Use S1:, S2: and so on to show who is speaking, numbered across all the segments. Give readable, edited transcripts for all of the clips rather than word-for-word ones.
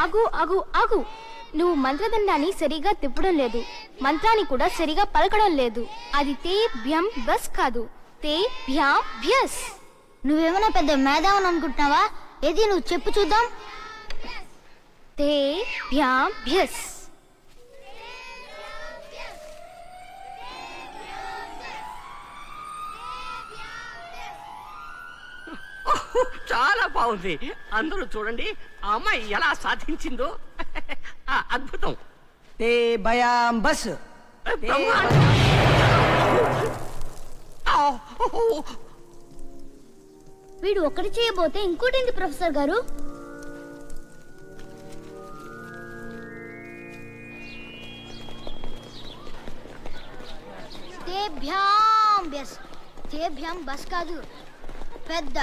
S1: ఆగు ఆగు ఆగు. నువ్వు మంత్రదండాన్ని సరిగా తిప్పడం లేదు, మంత్రాన్ని కూడా సరిగా పలకడం లేదు. అది తే భ్యం బస్ కాదు, తే భ్యాం భ్యస్.
S2: నువ్వేమైనా పెద్ద మేధావని అనుకుంటున్నావా? ఏది నువ్వు చెప్పు చూద్దాం.
S1: తే భ్యాం భ్యస్.
S3: చాలా బాగుంది. అందరూ చూడండి ఆ అమ్మాయి ఎలా సాధించిందో. అద్భుతం.
S4: తే భయాం బస్.
S2: వీడు ఒక్కటి చేయబోతే ఇంకోటి ప్రొఫెసర్ గారు. భ్యాం బస్ కాదు, పెద్ద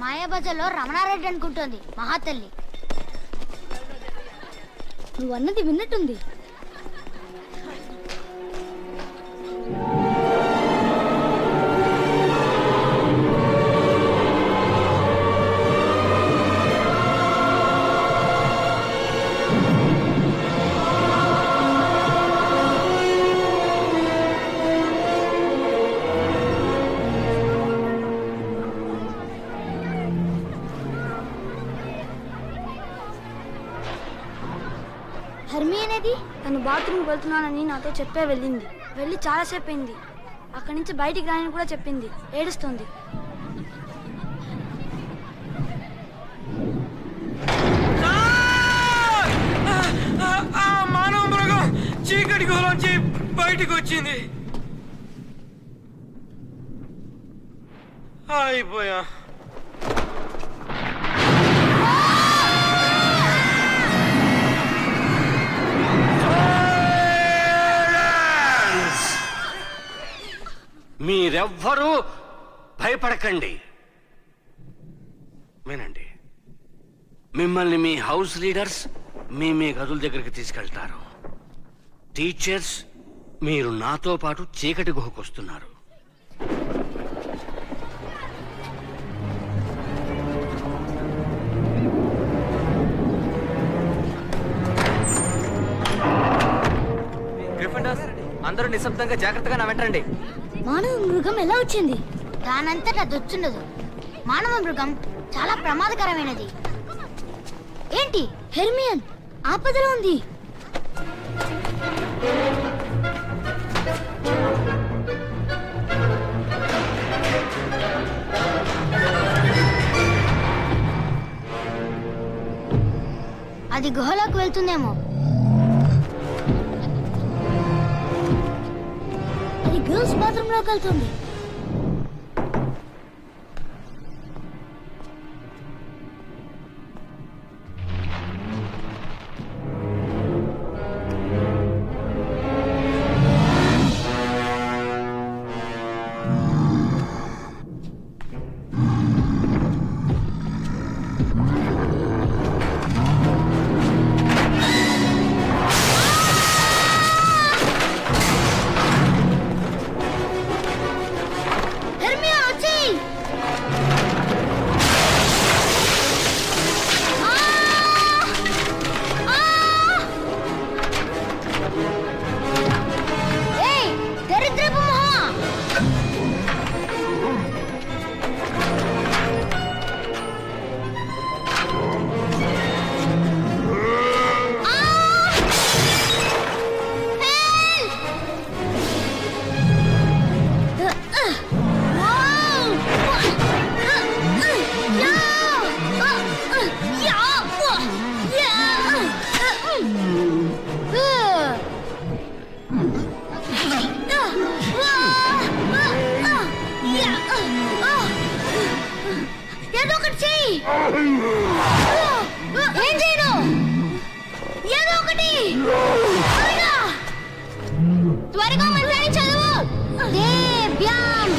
S2: మాయాబజార్లో రమణారెడ్డి అనుకుంటోంది మహాతల్లి.
S1: నువ్వు అన్నది విన్నట్టుంది.
S2: హర్మి అనేది
S1: తను బాత్రూమ్కి వెళ్తున్నానని నాతో చెప్పే వెళ్ళింది. వెళ్ళి చాలాసేపు అయింది. అక్కడి నుంచి బయటికి రాని కూడా చెప్పింది. ఏడుస్తుంది.
S5: మానవ మృగం చీకటి గుహలోంచి బయటికి వచ్చింది. అయిపోయా.
S3: మీరెవ్వరూ భయపడకండి. వినండి, మిమ్మల్ని మీ హౌస్ లీడర్స్ మీ గదుల దగ్గరికి తీసుకెళ్తారు. టీచర్స్ మీరు నాతో పాటు చీకటి గుహకు వస్తున్నారు.
S5: అందరూ నిశ్శబ్దంగా జాగ్రత్తగా నా వెంటండి.
S2: మానవ మృగం ఎలా వచ్చింది? దానంతట దొచ్చుండదు. మానవ మృగం చాలా ప్రమాదకరమైనది. ఏంటి హెర్మియన్ ఆపదలో ఉంది. అది గుహలోకి వెళ్తుందేమో. అది గర్ల్స్ బాత్రూమ్ లోకి వెళ్తుంది. ఏం చేయను? ఏదో ఒకటి త్వరగా మంత్రాన్ని చదువు. దేవ్యాం